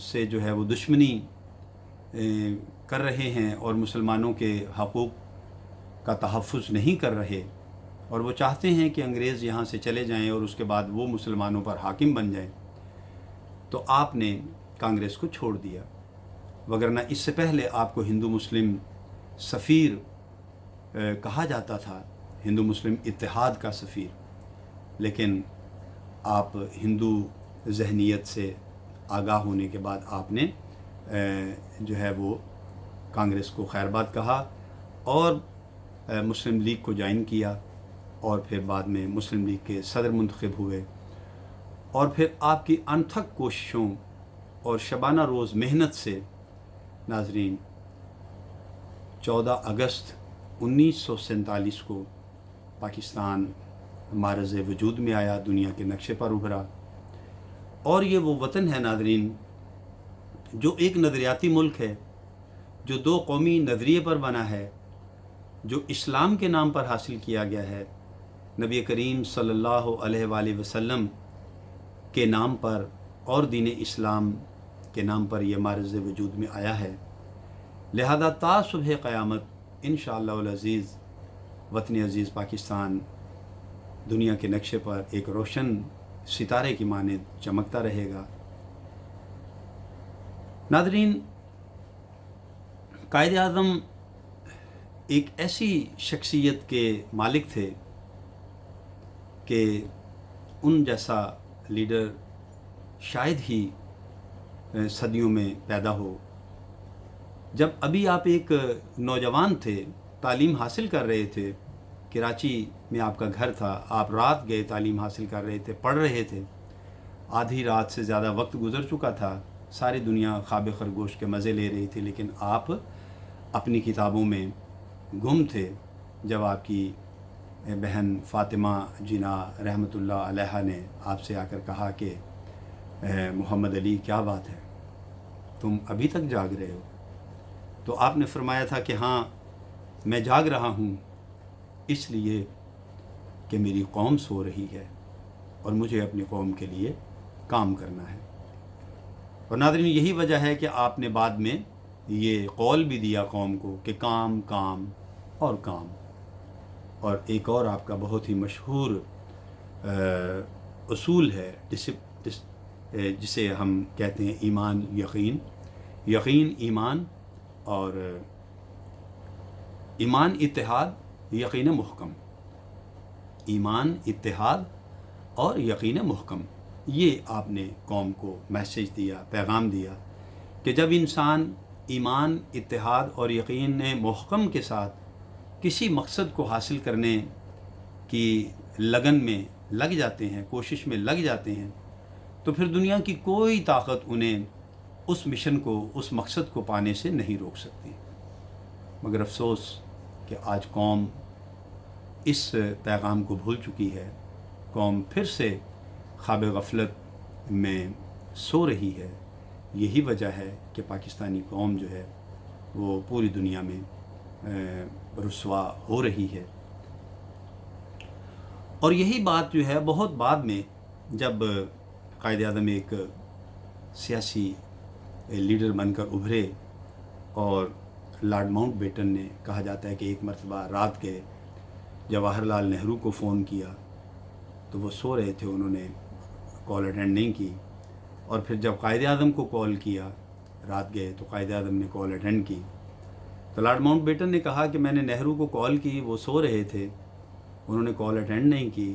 سے جو ہے وہ دشمنی کر رہے ہیں اور مسلمانوں کے حقوق کا تحفظ نہیں کر رہے، اور وہ چاہتے ہیں کہ انگریز یہاں سے چلے جائیں اور اس کے بعد وہ مسلمانوں پر حاکم بن جائیں، تو آپ نے کانگریس کو چھوڑ دیا، وگرنہ اس سے پہلے آپ کو ہندو مسلم سفیر کہا جاتا تھا، ہندو مسلم اتحاد کا سفیر، لیکن آپ ہندو ذہنیت سے آگاہ ہونے کے بعد آپ نے جو ہے وہ کانگریس کو خیر بات کہا اور مسلم لیگ کو جوائن کیا، اور پھر بعد میں مسلم لیگ کے صدر منتخب ہوئے، اور پھر آپ کی انتھک کوششوں اور شبانہ روز محنت سے ناظرین 14 اگست 1947 کو پاکستان معرض وجود میں آیا، دنیا کے نقشے پر ابھرا، اور یہ وہ وطن ہے ناظرین جو ایک نظریاتی ملک ہے، جو دو قومی نظریے پر بنا ہے، جو اسلام کے نام پر حاصل کیا گیا ہے، نبی کریم صلی اللہ علیہ وآلہ وسلم کے نام پر اور دین اسلام کے نام پر یہ معرض وجود میں آیا ہے۔ لہذا تا صبح قیامت انشاءاللہ العزیز وطن عزیز پاکستان دنیا کے نقشے پر ایک روشن ستارے کی مانند چمکتا رہے گا۔ ناظرین، قائد اعظم ایک ایسی شخصیت کے مالک تھے کہ ان جیسا لیڈر شاید ہی صدیوں میں پیدا ہو۔ جب ابھی آپ ایک نوجوان تھے، تعلیم حاصل کر رہے تھے، کراچی میں آپ کا گھر تھا، آپ رات گئے تعلیم حاصل کر رہے تھے، پڑھ رہے تھے، آدھی رات سے زیادہ وقت گزر چکا تھا، ساری دنیا خواب خرگوش کے مزے لے رہی تھی، لیکن آپ اپنی کتابوں میں گم تھے جب آپ کی بہن فاطمہ جینا رحمۃ اللہ علیہ نے آپ سے آ کر کہا کہ محمد علی کیا بات ہے، تم ابھی تک جاگ رہے ہو؟ تو آپ نے فرمایا تھا کہ ہاں میں جاگ رہا ہوں اس لیے کہ میری قوم سو رہی ہے اور مجھے اپنی قوم کے لیے کام کرنا ہے۔ اور ناظرین، یہی وجہ ہے کہ آپ نے بعد میں یہ قول بھی دیا قوم کو کہ کام کام اور کام۔ اور ایک اور آپ کا بہت ہی مشہور اصول ہے جسے ہم کہتے ہیں ایمان یقین، یقین ایمان، اور ایمان اتحاد، یقین محکم، ایمان اتحاد اور یقین محکم۔ یہ آپ نے قوم کو میسیج دیا، پیغام دیا کہ جب انسان ایمان، اتحاد اور یقین محکم کے ساتھ کسی مقصد کو حاصل کرنے کی لگن میں لگ جاتے ہیں، کوشش میں لگ جاتے ہیں، تو پھر دنیا کی کوئی طاقت انہیں اس مشن کو، اس مقصد کو پانے سے نہیں روک سکتی۔ مگر افسوس کہ آج قوم اس پیغام کو بھول چکی ہے، قوم پھر سے خواب غفلت میں سو رہی ہے۔ یہی وجہ ہے کہ پاکستانی قوم جو ہے وہ پوری دنیا میں رسوا ہو رہی ہے۔ اور یہی بات جو ہے بہت بعد میں جب قائد اعظم ایک سیاسی لیڈر بن کر ابھرے، اور لارڈ ماؤنٹ بیٹن نے کہا جاتا ہے کہ ایک مرتبہ رات کے جواہر لال نہرو کو فون کیا تو وہ سو رہے تھے، انہوں نے کال اٹینڈ نہیں کی، اور پھر جب قائد اعظم کو کال کیا رات گئے تو قائد اعظم نے کال اٹینڈ کی، تو لارڈ ماؤنٹ بیٹن نے کہا کہ میں نے نہرو کو کال کی، وہ سو رہے تھے، انہوں نے کال اٹینڈ نہیں کی،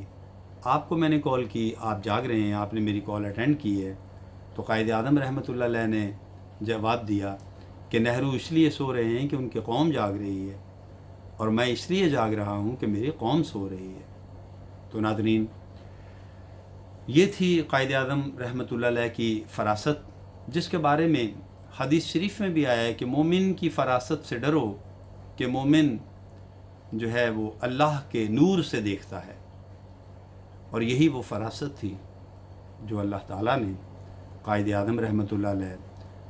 آپ کو میں نے کال کی، آپ جاگ رہے ہیں، آپ نے میری کال اٹینڈ کی ہے۔ تو قائد اعظم رحمۃ اللہ علیہ نے جواب دیا کہ نہرو اس لیے سو رہے ہیں کہ ان کی قوم جاگ رہی ہے، اور میں اس لیے جاگ رہا ہوں کہ میری قوم سو رہی ہے۔ تو ناظرین، یہ تھی قائد اعظم رحمۃ اللہ علیہ کی فراست، جس کے بارے میں حدیث شریف میں بھی آیا ہے کہ مومن کی فراست سے ڈرو کہ مومن جو ہے وہ اللہ کے نور سے دیکھتا ہے۔ اور یہی وہ فراست تھی جو اللہ تعالیٰ نے قائد اعظم رحمۃ اللہ علیہ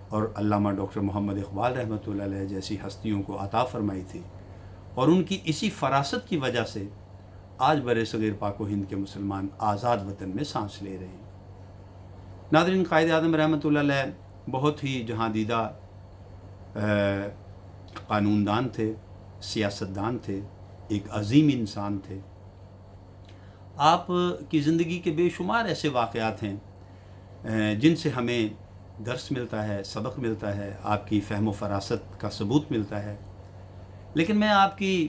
اور علامہ ڈاکٹر محمد اقبال رحمۃ اللہ علیہ جیسی ہستیوں کو عطا فرمائی تھی، اور ان کی اسی فراست کی وجہ سے آج بر صغیر پاک و ہند کے مسلمان آزاد وطن میں سانس لے رہے ہیں۔ ناظرین، قائد اعظم رحمۃ اللہ علیہ بہت ہی جہاں دیدہ قانون دان تھے، سیاست دان تھے، ایک عظیم انسان تھے۔ آپ کی زندگی کے بے شمار ایسے واقعات ہیں جن سے ہمیں درس ملتا ہے، سبق ملتا ہے، آپ کی فہم و فراست کا ثبوت ملتا ہے۔ لیکن میں آپ کی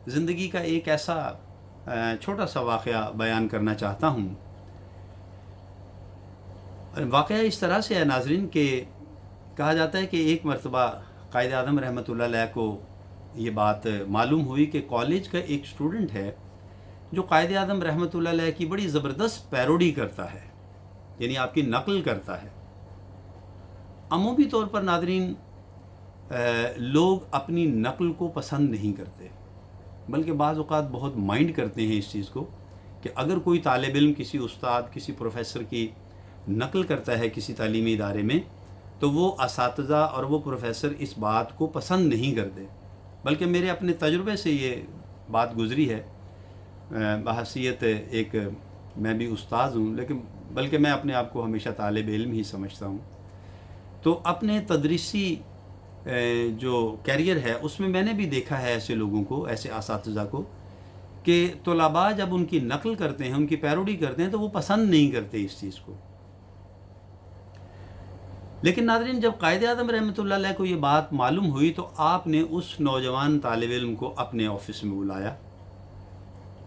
زندگی کا ایک ایسا چھوٹا سا واقعہ بیان کرنا چاہتا ہوں۔ واقعہ اس طرح سے ہے ناظرین کہ کہا جاتا ہے کہ ایک مرتبہ قائد اعظم رحمۃ اللہ علیہ کو یہ بات معلوم ہوئی کہ کالج کا ایک اسٹوڈنٹ ہے جو قائد اعظم رحمۃ اللہ علیہ کی بڑی زبردست پیروڈی کرتا ہے، یعنی آپ کی نقل کرتا ہے۔ عمومی طور پر ناظرین لوگ اپنی نقل کو پسند نہیں کرتے، بلکہ بعض اوقات بہت مائنڈ کرتے ہیں اس چیز کو کہ اگر کوئی طالب علم کسی استاد، کسی پروفیسر کی نقل کرتا ہے کسی تعلیمی ادارے میں، تو وہ اساتذہ اور وہ پروفیسر اس بات کو پسند نہیں کرتے۔ بلکہ میرے اپنے تجربے سے یہ بات گزری ہے، بحیثیت ایک میں بھی استاذ ہوں، لیکن بلکہ میں اپنے آپ کو ہمیشہ طالب علم ہی سمجھتا ہوں۔ تو اپنے تدریسی جو کیریئر ہے اس میں نے بھی دیکھا ہے ایسے لوگوں کو، ایسے اساتذہ کو، کہ طلباء جب ان کی نقل کرتے ہیں، ان کی پیروڈی کرتے ہیں تو وہ پسند نہیں کرتے اس چیز کو۔ لیکن ناظرین جب قائد اعظم رحمۃ اللہ علیہ کو یہ بات معلوم ہوئی تو آپ نے اس نوجوان طالب علم کو اپنے آفس میں بلایا۔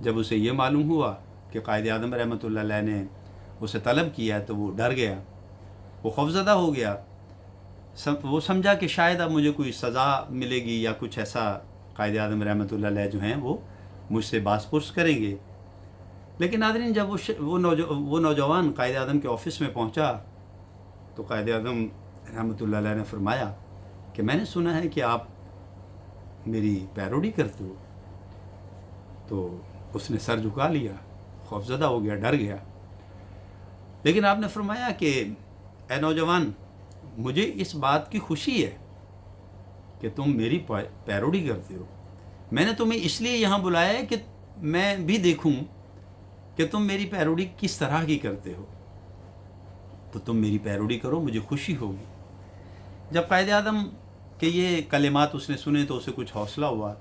جب اسے یہ معلوم ہوا کہ قائد اعظم رحمۃ اللہ علیہ نے اسے طلب کیا تو وہ ڈر گیا، وہ خوفزدہ ہو گیا۔ وہ سمجھا کہ شاید اب مجھے کوئی سزا ملے گی یا کچھ ایسا قائد اعظم رحمۃ اللہ علیہ جو ہیں وہ مجھ سے باز پرس کریں گے۔ لیکن ناظرین جب وہ نوجوان قائد اعظم کے آفس میں پہنچا تو قائد اعظم رحمۃ اللہ علیہ نے فرمایا کہ میں نے سنا ہے کہ آپ میری پیروڈی کرتے ہو۔ تو اس نے سر جھکا لیا، خوفزدہ ہو گیا، ڈر گیا۔ لیکن آپ نے فرمایا کہ اے نوجوان، مجھے اس بات کی خوشی ہے کہ تم میری پیروڈی کرتے ہو۔ میں نے تمہیں اس لیے یہاں بلایا ہے کہ میں بھی دیکھوں کہ تم میری پیروڈی کس طرح کی کرتے ہو، تو تم میری پیروڈی کرو، مجھے خوشی ہوگی۔ جب قائد اعظم کے یہ کلمات اس نے سنے تو اسے کچھ حوصلہ ہوا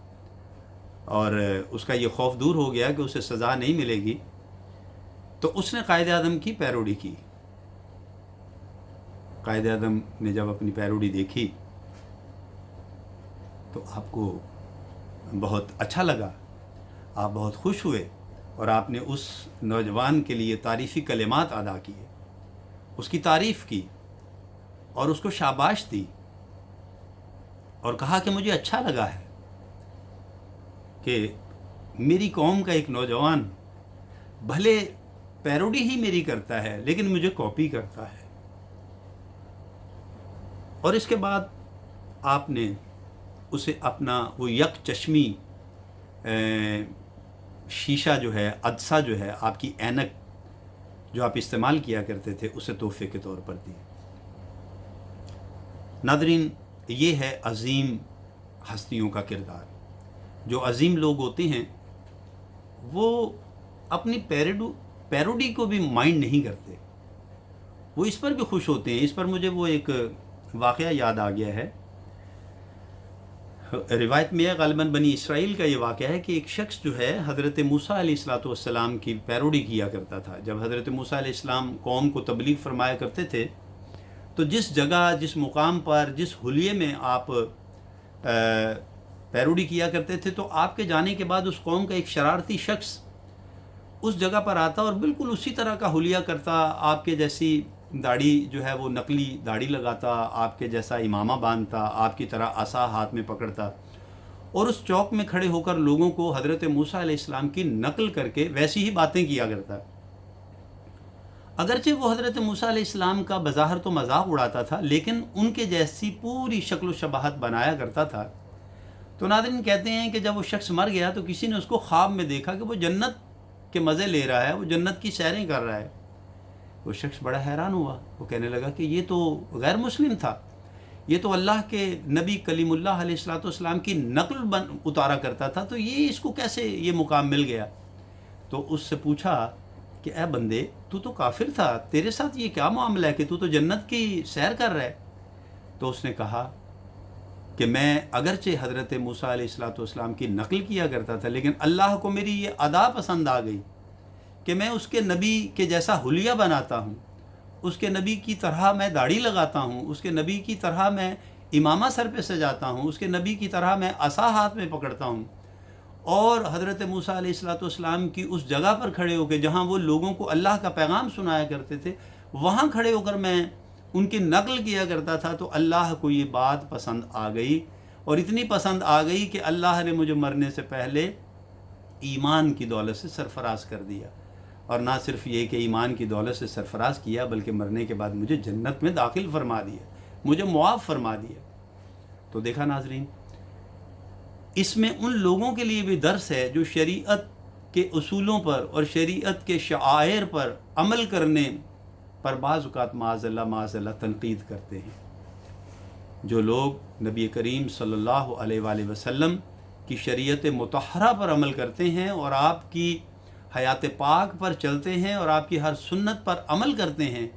اور اس کا یہ خوف دور ہو گیا کہ اسے سزا نہیں ملے گی، تو اس نے قائد اعظم کی پیروڈی کی۔ قائد اعظم نے جب اپنی پیروڈی دیکھی تو آپ کو بہت اچھا لگا، آپ بہت خوش ہوئے اور آپ نے اس نوجوان کے لیے تعریفی کلمات ادا کیے، اس کی تعریف کی اور اس کو شاباش دی اور کہا کہ مجھے اچھا لگا ہے کہ میری قوم کا ایک نوجوان بھلے پیروڈی ہی میری کرتا ہے لیکن مجھے کاپی کرتا ہے۔ اور اس کے بعد آپ نے اسے اپنا وہ یک چشمی شیشہ جو ہے، عدسہ جو ہے، آپ کی اینک جو آپ استعمال کیا کرتے تھے، اسے تحفے کے طور پر دی۔ ناظرین یہ ہے عظیم ہستیوں کا کردار۔ جو عظیم لوگ ہوتے ہیں وہ اپنی پیروڈی کو بھی مائنڈ نہیں کرتے، وہ اس پر بھی خوش ہوتے ہیں۔ اس پر مجھے وہ ایک واقعہ یاد آ گیا ہے، روایت میں غالباً بنی اسرائیل کا یہ واقعہ ہے کہ ایک شخص جو ہے حضرت موسیٰ علیہ السلام کی پیروڈی کیا کرتا تھا۔ جب حضرت موسیٰ علیہ السلام قوم کو تبلیغ فرمایا کرتے تھے تو جس جگہ، جس مقام پر، جس حلیے میں آپ پیروڈی کیا کرتے تھے تو آپ کے جانے کے بعد اس قوم کا ایک شرارتی شخص اس جگہ پر آتا اور بالکل اسی طرح کا حلیہ کرتا، آپ کے جیسی داڑھی جو ہے وہ نقلی داڑھی لگاتا، آپ کے جیسا امامہ باندھتا، آپ کی طرح عصا ہاتھ میں پکڑتا اور اس چوک میں کھڑے ہو کر لوگوں کو حضرت موسیٰ علیہ السلام کی نقل کر کے ویسی ہی باتیں کیا کرتا۔ اگرچہ وہ حضرت موسیٰ علیہ السلام کا بظاہر تو مذاق اڑاتا تھا لیکن ان کے جیسی پوری شکل و شباہت بنایا کرتا تھا۔ تو ناظرین کہتے ہیں کہ جب وہ شخص مر گیا تو کسی نے اس کو خواب میں دیکھا کہ وہ جنت کے مزے لے رہا ہے، وہ جنت کی سیریں کر رہا ہے۔ وہ شخص بڑا حیران ہوا، وہ کہنے لگا کہ یہ تو غیر مسلم تھا، یہ تو اللہ کے نبی کلیم اللہ علیہ السلام کی نقل اتارا کرتا تھا، تو یہ اس کو کیسے یہ مقام مل گیا؟ تو اس سے پوچھا کہ اے بندے، تو کافر تھا، تیرے ساتھ یہ کیا معاملہ ہے کہ تو جنت کی سیر کر رہا ہے؟ تو اس نے کہا کہ میں اگرچہ حضرت موسیٰ علیہ السلام کی نقل کیا کرتا تھا، لیکن اللہ کو میری یہ ادا پسند آ گئی کہ میں اس کے نبی کے جیسا حلیہ بناتا ہوں، اس کے نبی کی طرح میں داڑھی لگاتا ہوں، اس کے نبی کی طرح میں امامہ سر پہ سجاتا ہوں، اس کے نبی کی طرح میں عصا ہاتھ میں پکڑتا ہوں، اور حضرت موسیٰ علیہ السلام کی اس جگہ پر کھڑے ہو کے جہاں وہ لوگوں کو اللہ کا پیغام سنایا کرتے تھے، وہاں کھڑے ہو کر میں ان کی نقل کیا کرتا تھا، تو اللہ کو یہ بات پسند آ گئی، اور اتنی پسند آ گئی کہ اللہ نے مجھے مرنے سے پہلے ایمان کی دولت سے سرفراز کر دیا، اور نہ صرف یہ کہ ایمان کی دولت سے سرفراز کیا بلکہ مرنے کے بعد مجھے جنت میں داخل فرما دیا، مجھے معاف فرما دیا۔ تو دیکھا ناظرین، اس میں ان لوگوں کے لیے بھی درس ہے جو شریعت کے اصولوں پر اور شریعت کے شعائر پر عمل کرنے پر بعض اوقات معاذ اللہ تنقید کرتے ہیں۔ جو لوگ نبی کریم صلی اللہ علیہ وآلہ وسلم کی شریعت مطہرہ پر عمل کرتے ہیں اور آپ کی حیات پاک پر چلتے ہیں اور آپ کی ہر سنت پر عمل کرتے ہیں،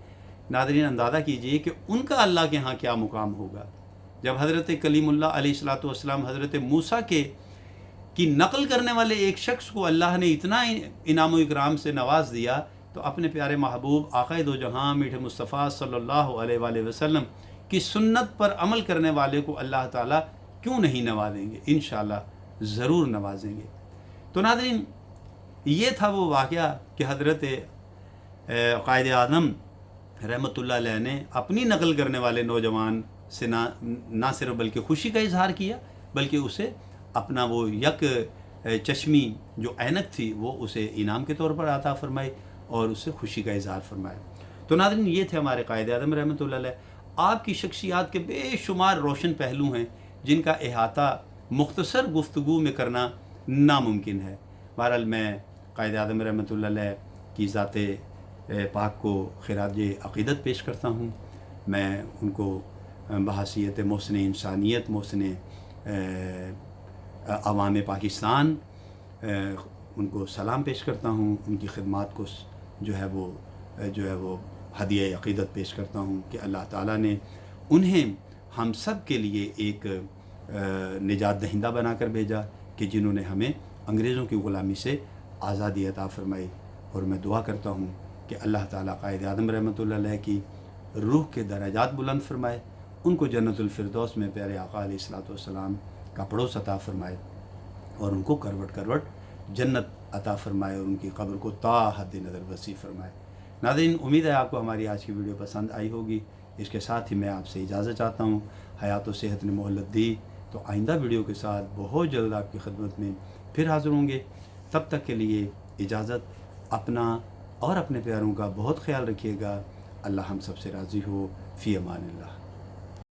ناظرین اندازہ کیجئے کہ ان کا اللہ کے ہاں کیا مقام ہوگا۔ جب حضرت کلیم اللہ علیہ السلام حضرت موسیٰ کی نقل کرنے والے ایک شخص کو اللہ نے اتنا انعام و اکرام سے نواز دیا، تو اپنے پیارے محبوب آقا دو جہاں میٹھے مصطفیٰ صلی اللہ علیہ وآلہ وسلم کی سنت پر عمل کرنے والے کو اللہ تعالیٰ کیوں نہیں نوازیں گے؟ انشاءاللہ ضرور نوازیں گے۔ تو ناظرین، یہ تھا وہ واقعہ کہ حضرت قائد اعظم رحمۃ اللہ علیہ نے اپنی نقل کرنے والے نوجوان سے نہ صرف بلکہ خوشی کا اظہار کیا، بلکہ اسے اپنا وہ یک چشمی جو عینک تھی وہ اسے انعام کے طور پر عطا فرمائی اور اس سے خوشی کا اظہار فرمایا۔ تو ناظرین، یہ تھے ہمارے قائد اعظم رحمۃ اللہ علیہ۔ آپ کی شخصیات کے بے شمار روشن پہلو ہیں جن کا احاطہ مختصر گفتگو میں کرنا ناممکن ہے۔ بہرحال میں قائد اعظم رحمۃ اللہ علیہ کی ذات پاک کو خراج عقیدت پیش کرتا ہوں۔ میں ان کو بحیثیت محسن انسانیت، محسن عوام پاکستان ان کو سلام پیش کرتا ہوں، ان کی خدمات کو جو ہے وہ ہدیہ عقیدت پیش کرتا ہوں کہ اللہ تعالیٰ نے انہیں ہم سب کے لیے ایک نجات دہندہ بنا کر بھیجا کہ جنہوں نے ہمیں انگریزوں کی غلامی سے آزادی عطا فرمائی۔ اور میں دعا کرتا ہوں کہ اللہ تعالیٰ قائد اعظم رحمۃ اللہ علیہ کی روح کے درجات بلند فرمائے، ان کو جنت الفردوس میں پیارے آقا علیہ السلام کا پڑوس عطا فرمائے، اور ان کو کروٹ کروٹ جنت عطا فرمائے، اور ان کی قبر کو تا حد نظر وسیع فرمائے۔ ناظرین، امید ہے آپ کو ہماری آج کی ویڈیو پسند آئی ہوگی۔ اس کے ساتھ ہی میں آپ سے اجازت چاہتا ہوں۔ حیات و صحت نے مہلت دی تو آئندہ ویڈیو کے ساتھ بہت جلد آپ کی خدمت میں پھر حاضر ہوں گے۔ تب تک کے لیے اجازت، اپنا اور اپنے پیاروں کا بہت خیال رکھیے گا۔ اللہ ہم سب سے راضی ہو۔ فی امان اللہ۔